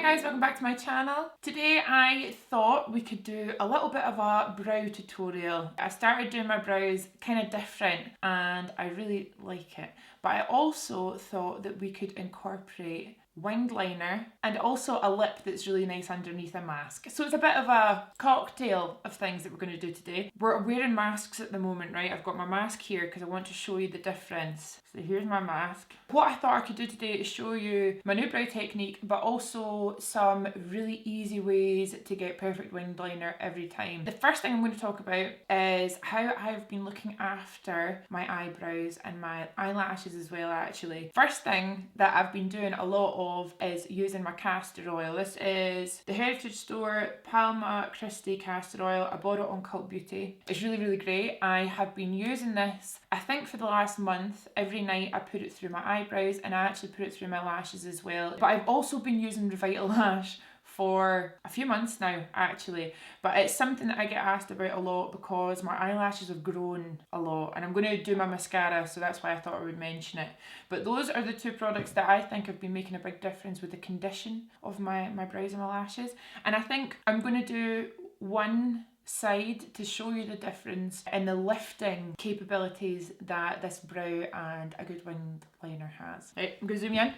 guys, welcome back to my channel. Today I thought we could do a little bit of a brow tutorial. I started doing my brows kind of different and I really like it. But I also thought that we could incorporate winged liner and also a lip that's really nice underneath a mask. So it's a bit of a cocktail of things that we're going to do today. We're wearing masks at the moment, right? I've got my mask here because I want to show you the difference. So here's my mask. What I thought I could do today is show you my new brow technique, but also some really easy ways to get perfect winged liner every time. The first thing I'm going to talk about is how I've been looking after my eyebrows and my eyelashes as well, actually. First thing that I've been doing a lot of is using my castor oil. This is the Heritage Store Palma Christie castor oil. I bought it on Cult Beauty. It's really, really great. I have been using this, I think, for the last month. Every night I put it through my eyebrows and I actually put it through my lashes as well. But I've also been using Revital Lash for a few months now, actually, but it's something that I get asked about a lot because my eyelashes have grown a lot and I'm going to do my mascara, so that's why I thought I would mention it. But those are the two products that I think have been making a big difference with the condition of my brows and my lashes. And I think I'm going to do one side to show you the difference in the lifting capabilities that this brow and a good winged liner has. Right, I'm going to zoom in.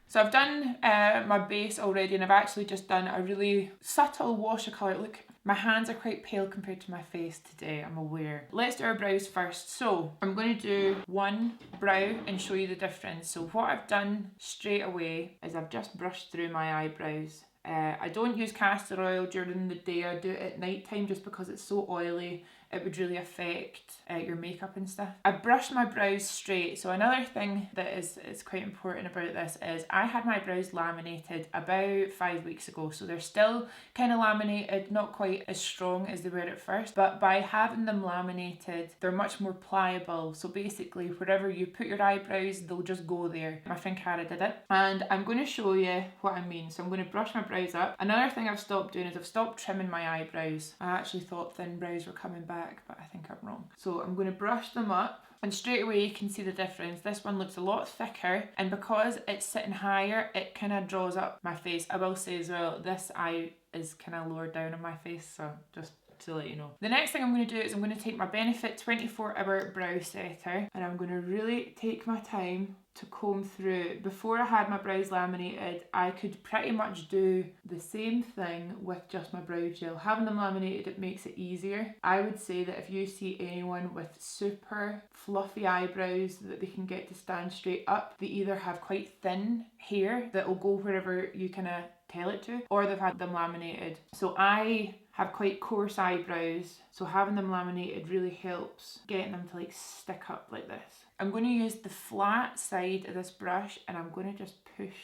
So I've done my base already and I've actually just done a really subtle wash of colour. Look, my hands are quite pale compared to my face today, I'm aware. Let's do our brows first. So I'm going to do one brow and show you the difference. So what I've done straight away is I've just brushed through my eyebrows. I don't use castor oil during the day, I do it at night time just because it's so oily. It would really affect your makeup and stuff. I brushed my brows straight. So another thing that is quite important about this is I had my brows laminated about 5 weeks ago. So they're still kind of laminated, not quite as strong as they were at first. But by having them laminated, they're much more pliable. So basically, wherever you put your eyebrows, they'll just go there. My friend Cara did it. And I'm going to show you what I mean. So I'm going to brush my brows up. Another thing I've stopped doing is I've stopped trimming my eyebrows. I actually thought thin brows were coming back, but I think I'm wrong. So I'm going to brush them up and straight away you can see the difference. This one looks a lot thicker and because it's sitting higher, it kind of draws up my face. I will say as well, this eye is kind of lower down on my face, so just to let you know. The next thing I'm going to do is I'm going to take my Benefit 24-hour brow setter and I'm going to really take my time to comb through. Before I had my brows laminated, I could pretty much do the same thing with just my brow gel. Having them laminated, it makes it easier. I would say that if you see anyone with super fluffy eyebrows that they can get to stand straight up, they either have quite thin hair that will go wherever you kind of tell it to, or they've had them laminated. So I have quite coarse eyebrows, so having them laminated really helps getting them to like stick up like this. I'm going to use the flat side of this brush and I'm going to just push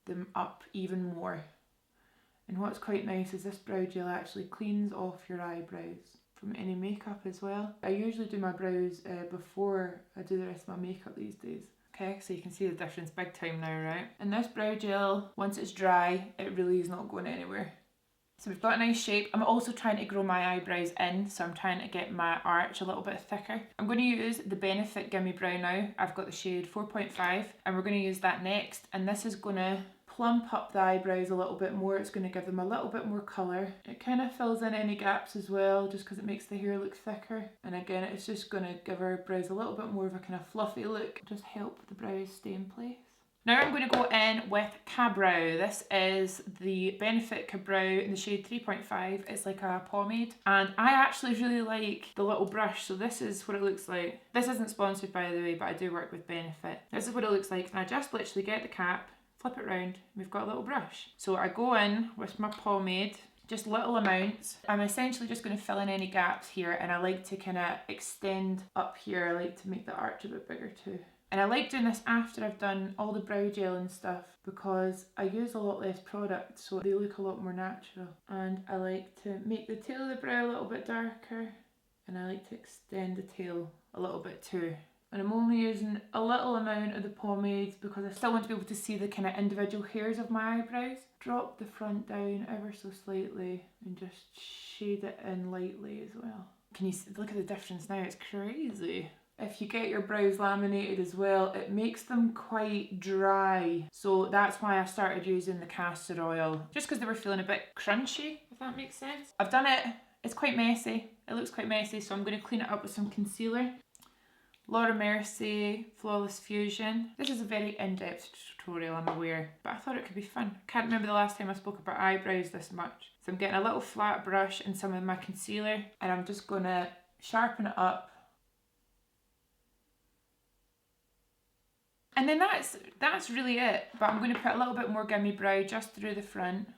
them up even more. And what's quite nice is this brow gel actually cleans off your eyebrows from any makeup as well. I usually do my brows before I do the rest of my makeup these days. Okay, so you can see the difference big time now, right? And this brow gel, once it's dry, it really is not going anywhere. So we've got a nice shape. I'm also trying to grow my eyebrows in, so I'm trying to get my arch a little bit thicker. I'm going to use the Benefit Gimme Brow now. I've got the shade 4.5 and we're going to use that next. And this is going to plump up the eyebrows a little bit more. It's going to give them a little bit more colour. It kind of fills in any gaps as well, just because it makes the hair look thicker. And again, it's just going to give our brows a little bit more of a kind of fluffy look. Just help the brows stay in place. Now I'm going to go in with Ka-Brow. This is the Benefit Ka-Brow in the shade 3.5. It's like a pomade. And I actually really like the little brush. So this is what it looks like. This isn't sponsored by the way, but I do work with Benefit. This is what it looks like. And I just literally get the cap, flip it round, we've got a little brush. So I go in with my pomade, just little amounts. I'm essentially just going to fill in any gaps here and I like to kind of extend up here. I like to make the arch a bit bigger too. And I like doing this after I've done all the brow gel and stuff because I use a lot less product so they look a lot more natural. And I like to make the tail of the brow a little bit darker and I like to extend the tail a little bit too. And I'm only using a little amount of the pomade because I still want to be able to see the kind of individual hairs of my eyebrows. Drop the front down ever so slightly and just shade it in lightly as well. Can you see, look at the difference now, it's crazy. if you get your brows laminated as well, it makes them quite dry. So that's why I started using the castor oil, just because they were feeling a bit crunchy, if that makes sense. I've done it. It's quite messy. It looks quite messy, so I'm going to clean it up with some concealer. Laura Mercier Flawless Fusion. This is a very in-depth tutorial, I'm aware, but I thought it could be fun. I can't remember the last time I spoke about eyebrows this much. So I'm getting a little flat brush and some of my concealer, and I'm just going to sharpen it up. And then that's really it, but I'm going to put a little bit more Gimme Brow just through the front.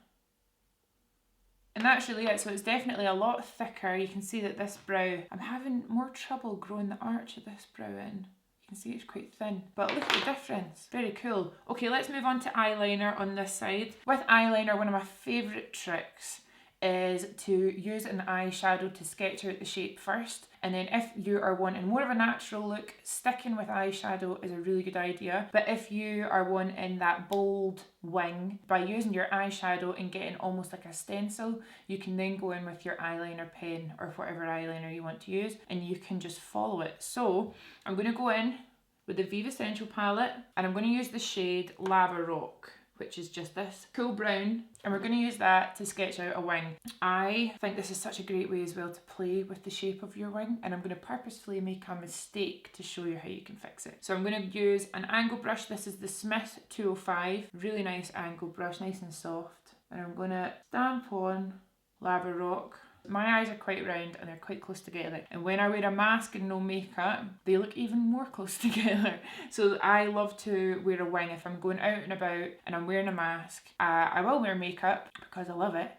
And that's really it, so it's definitely a lot thicker. You can see that this brow, I'm having more trouble growing the arch of this brow in. You can see it's quite thin, but look at the difference. Very cool. Okay, let's move on to eyeliner on this side. With eyeliner, one of my favourite tricks is to use an eyeshadow to sketch out the shape first, and then if you are wanting more of a natural look, sticking with eyeshadow is a really good idea. But if you are wanting that bold wing, by using your eyeshadow and getting almost like a stencil, you can then go in with your eyeliner pen or whatever eyeliner you want to use, and you can just follow it. So I'm going to go in with the Viva Essential palette, and I'm going to use the shade Lava Rock, which is just this cool brown, and we're going to use that to sketch out a wing. I think this is such a great way as well to play with the shape of your wing, and I'm going to purposefully make a mistake to show you how you can fix it. So I'm going to use an angle brush. This is the Smith 205, really nice angle brush, nice and soft, and I'm going to stamp on Lava Rock. My eyes are quite round and they're quite close together, and when I wear a mask and no makeup, they look even more close together. So I love to wear a wing if I'm going out and about and I'm wearing a mask. I will wear makeup because I love it,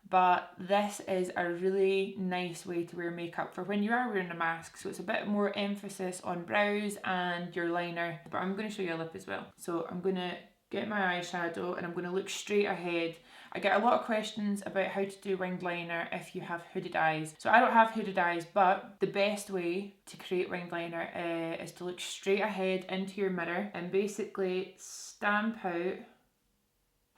but this is a really nice way to wear makeup for when you are wearing a mask. So it's a bit more emphasis on brows and your liner, but I'm going to show you a lip as well. So I'm going to get my eyeshadow and I'm going to look straight ahead. I get a lot of questions about how to do winged liner if you have hooded eyes. So I don't have hooded eyes, but the best way to create winged liner is to look straight ahead into your mirror and basically stamp out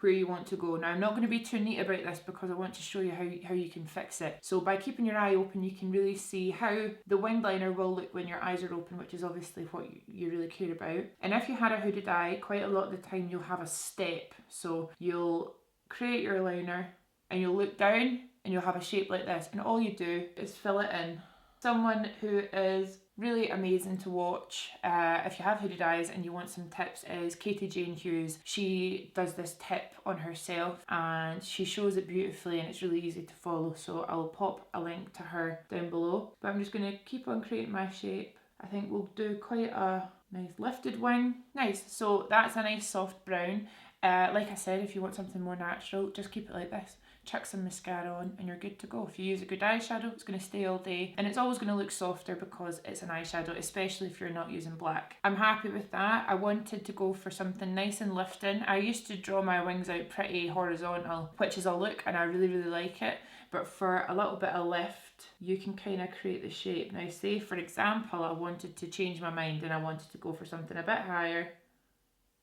where you want to go. Now I'm not going to be too neat about this because I want to show you how you can fix it. So by keeping your eye open, you can really see how the winged liner will look when your eyes are open, which is obviously what you really care about. And if you had a hooded eye, quite a lot of the time you'll have a step. So you'll create your liner and you'll look down and you'll have a shape like this, and all you do is fill it in. Someone who is really amazing to watch if you have hooded eyes and you want some tips is Katie Jane Hughes. She does this tip on herself and she shows it beautifully, and it's really easy to follow, so I'll pop a link to her down below. But I'm just going to keep on creating my shape. I think we'll do quite a nice lifted wing. Nice, so that's a nice soft brown. Like I said, if you want something more natural, just keep it like this. Chuck some mascara on and you're good to go. If you use a good eyeshadow, it's going to stay all day, and it's always going to look softer because it's an eyeshadow, especially if you're not using black. I'm happy with that. I wanted to go for something nice and lifting. I used to draw my wings out pretty horizontal, which is a look and I really, really like it. But for a little bit of lift, you can kind of create the shape. Now say for example, I wanted to change my mind and I wanted to go for something a bit higher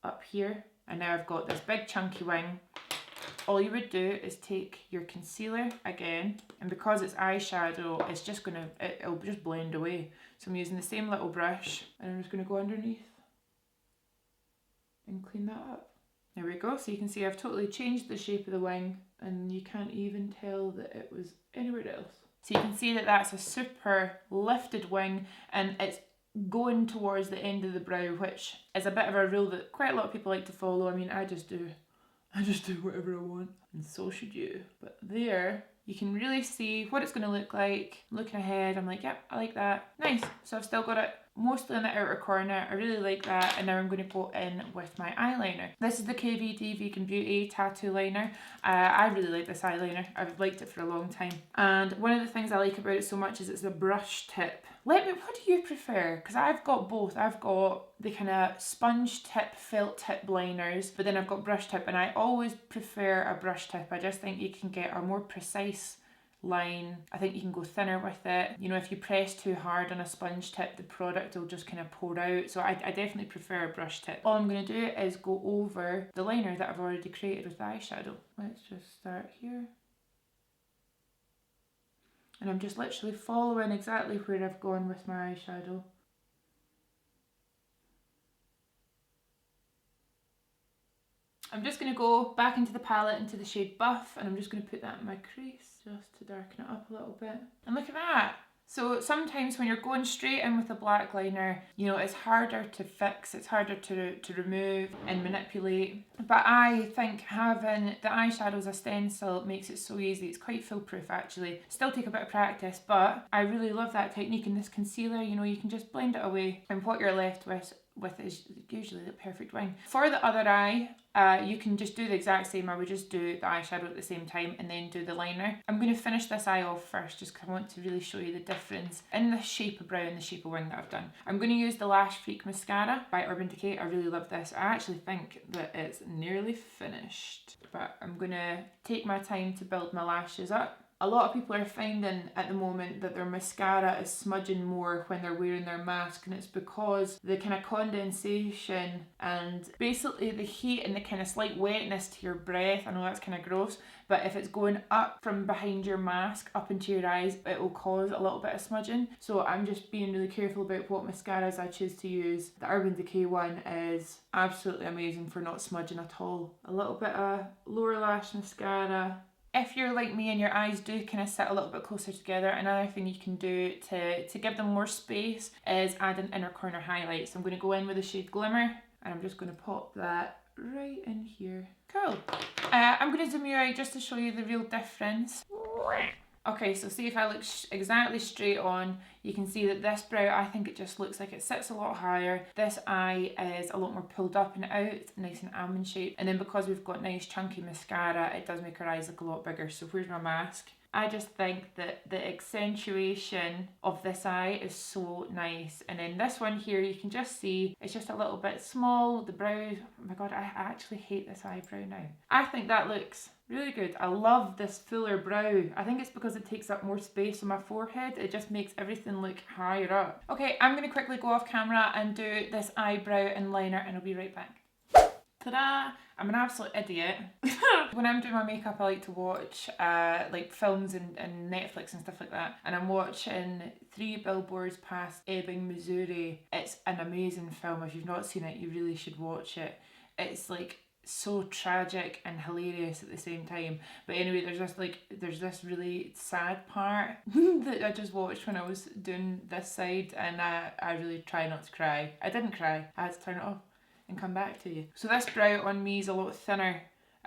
up here. And now I've got this big chunky wing. All you would do is take your concealer again, and because it's eyeshadow, it's just it'll just blend away. So I'm using the same little brush and I'm just going to go underneath and clean that up. There we go. So you can see I've totally changed the shape of the wing and you can't even tell that it was anywhere else. So you can see that that's a super lifted wing, and it's going towards the end of the brow, which is a bit of a rule that quite a lot of people like to follow. I mean, I just do whatever I want, and so should you. But there you can really see what it's going to look like. Looking ahead, I'm like, yep, I like that. Nice. So I've still got it mostly in the outer corner. I really like that. And now I'm going to go in with my eyeliner. This is the KVD Vegan Beauty Tattoo Liner. I really like this eyeliner. I've liked it for a long time. And one of the things I like about it so much is it's a brush tip. What do you prefer? Because I've got both. I've got the kind of sponge tip, felt tip liners, but then I've got brush tip, and I always prefer a brush tip. I just think you can get a more precise line. I think you can go thinner with it. You know, if you press too hard on a sponge tip, the product will just kind of pour out. So I definitely prefer a brush tip. All I'm going to do is go over the liner that I've already created with the eyeshadow. Let's just start here. And I'm just literally following exactly where I've gone with my eyeshadow. I'm just going to go back into the palette, into the shade Buff, and I'm just going to put that in my crease just to darken it up a little bit. And look at that. So sometimes when you're going straight in with a black liner, you know, it's harder to fix, it's harder to remove and manipulate. But I think having the eyeshadow as a stencil makes it so easy. It's quite foolproof actually. Still take a bit of practice, but I really love that technique. In this concealer, you know, you can just blend it away, and what you're left with is usually the perfect wing. For the other eye, you can just do the exact same. I would just do the eyeshadow at the same time and then do the liner. I'm going to finish this eye off first just because I want to really show you the difference in the shape of brow and the shape of wing that I've done. I'm going to use the Lash Freak Mascara by Urban Decay. I really love this. I actually think that it's nearly finished, but I'm going to take my time to build my lashes up. A lot of people are finding at the moment that their mascara is smudging more when they're wearing their mask, and it's because the kind of condensation and basically the heat and the kind of slight wetness to your breath. I know that's kind of gross, but if it's going up from behind your mask up into your eyes, it will cause a little bit of smudging. So I'm just being really careful about what mascaras I choose to use. The Urban Decay one is absolutely amazing for not smudging at all. A little bit of lower lash mascara. If you're like me and your eyes do kind of sit a little bit closer together, another thing you can do to give them more space is add an inner corner highlight. So I'm going to go in with the shade Glimmer, and I'm just going to pop that right in here. Cool. I'm going to zoom you out just to show you the real difference. Okay, so see if I look exactly straight on, you can see that this brow, I think it just looks like it sits a lot higher. This eye is a lot more pulled up and out, it's nice and almond shaped. And then because we've got nice chunky mascara, it does make our eyes look a lot bigger. So where's my mask? I just think that the accentuation of this eye is so nice. And then this one here, you can just see it's just a little bit small. The brow, oh my god, I actually hate this eyebrow now. I think that looks really good. I love this fuller brow. I think it's because it takes up more space on my forehead. It just makes everything look higher up. Okay, I'm going to quickly go off camera and do this eyebrow and liner, and I'll be right back. Ta-da! I'm an absolute idiot. When I'm doing my makeup, I like to watch like films and Netflix and stuff like that. And I'm watching 3 Billboards Past Ebbing, Missouri. It's an amazing film. If you've not seen it, you really should watch it. It's like so tragic and hilarious at the same time. But anyway, there's this really sad part that I just watched when I was doing this side, and I really try not to cry. I didn't cry. I had to turn it off and come back to you. So this brow on me is a lot thinner.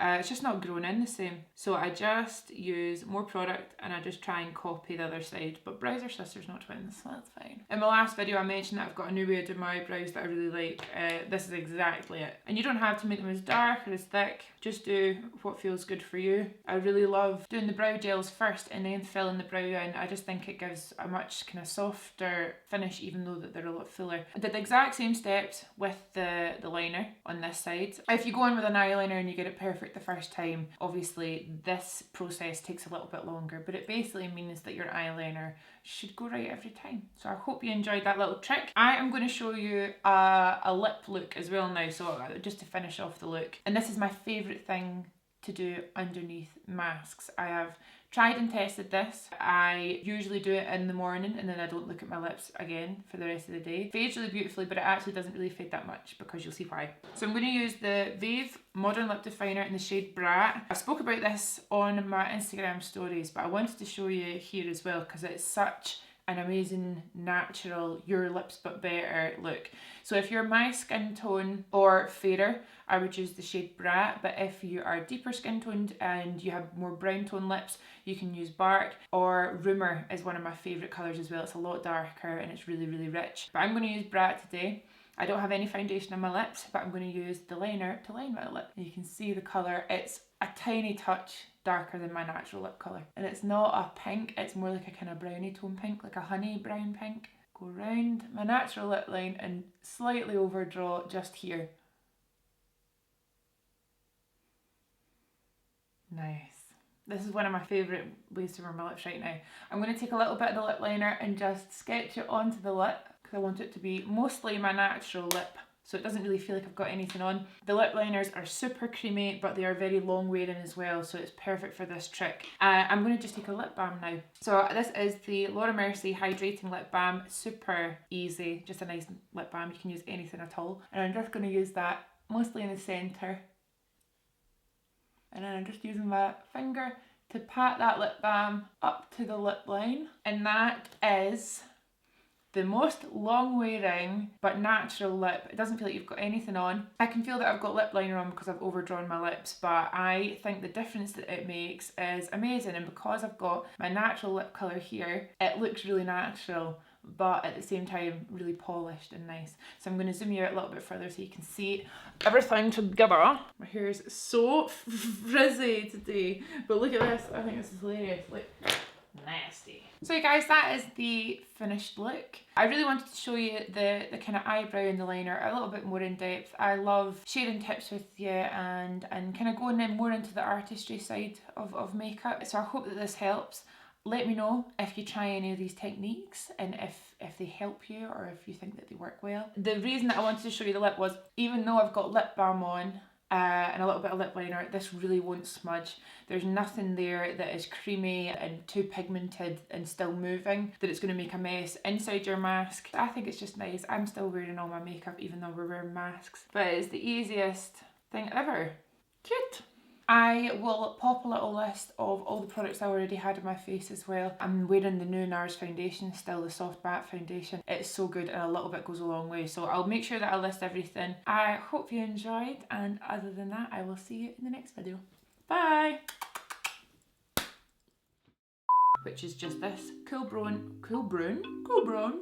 It's just not grown in the same. So I just use more product and I just try and copy the other side. But brows are sisters, not twins, so that's fine. In my last video I mentioned that I've got a new way of doing my eyebrows that I really like. This is exactly it. And you don't have to make them as dark or as thick. Just do what feels good for you. I really love doing the brow gels first and then filling the brow in. I just think it gives a much kind of softer finish, even though that they're a lot fuller. I did the exact same steps with the liner on this side. If you go in with an eyeliner and you get it perfect the first time, obviously this process takes a little bit longer, but it basically means that your eyeliner should go right every time. So I hope you enjoyed that little trick. I am going to show you a lip look as well now, so just to finish off the look. And this is my favourite thing to do underneath masks. I have tried and tested this. I usually do it in the morning and then I don't look at my lips again for the rest of the day. It fades really beautifully, but it actually doesn't really fade that much because you'll see why. So I'm going to use the Veve Modern Lip Definer in the shade Brat. I spoke about this on my Instagram stories, but I wanted to show you here as well because it's such an amazing natural your lips but better look. So if you're my skin tone or fairer, I would use the shade Brat, but if you are deeper skin toned and you have more brown tone lips, you can use Bark, or Rumour is one of my favourite colours as well. It's a lot darker and it's really, really rich. But I'm going to use Brat today. I don't have any foundation on my lips, but I'm going to use the liner to line my lip. You can see the colour, it's a tiny touch darker than my natural lip colour. And it's not a pink, it's more like a kind of browny tone pink, like a honey brown pink. Go round my natural lip line and slightly overdraw just here. Nice. This is one of my favourite ways to wear my lips right now. I'm going to take a little bit of the lip liner and just sketch it onto the lip because I want it to be mostly my natural lip, so it doesn't really feel like I've got anything on. The lip liners are super creamy, but they are very long wearing as well, so it's perfect for this trick. I'm going to just take a lip balm now. So this is the Laura Mercier Hydrating Lip Balm. Super easy, just a nice lip balm. You can use anything at all. And I'm just going to use that mostly in the centre And then I'm just using my finger to pat that lip balm up to the lip line. And that is the most long wearing but natural lip. It doesn't feel like you've got anything on. I can feel that I've got lip liner on because I've overdrawn my lips, but I think the difference that it makes is amazing. And because I've got my natural lip colour here, it looks really natural, but at the same time really polished and nice. So I'm going to zoom you out a little bit further so you can see everything together. My hair is so frizzy today, but look at this. I think this is hilarious. Like, nasty. So you guys, that is the finished look. I really wanted to show you the kind of eyebrow and the liner a little bit more in depth. I love sharing tips with you and kind of going in more into the artistry side of makeup. So I hope that this helps. Let me know if you try any of these techniques and if they help you or if you think that they work well. The reason that I wanted to show you the lip was, even though I've got lip balm on, and a little bit of lip liner, this really won't smudge. There's nothing there that is creamy and too pigmented and still moving that it's going to make a mess inside your mask. I think it's just nice. I'm still wearing all my makeup even though we're wearing masks, but it's the easiest thing ever. Cute! I will pop a little list of all the products I already had on my face as well. I'm wearing the new NARS foundation still, the soft matte foundation. It's so good and a little bit goes a long way. So I'll make sure that I list everything. I hope you enjoyed, and other than that, I will see you in the next video. Bye! Which is just this cool brown.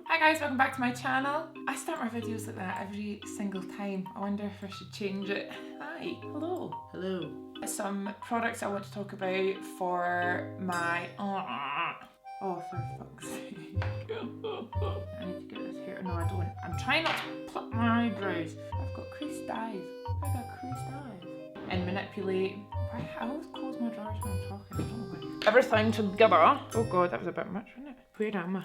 Hi guys, welcome back to my channel. I start my videos like that every single time. I wonder if I should change it. Hi, hello. Some products I want to talk about for my, oh for fuck's sake. I need to get this hair, no I don't. I'm trying not to pluck my eyebrows. I've got creased eyes. I got creased eyes. And manipulate. I always close my drawers when I'm talking, I don't know why. Everything together. Oh god, that was a bit much, wasn't it? Where am I?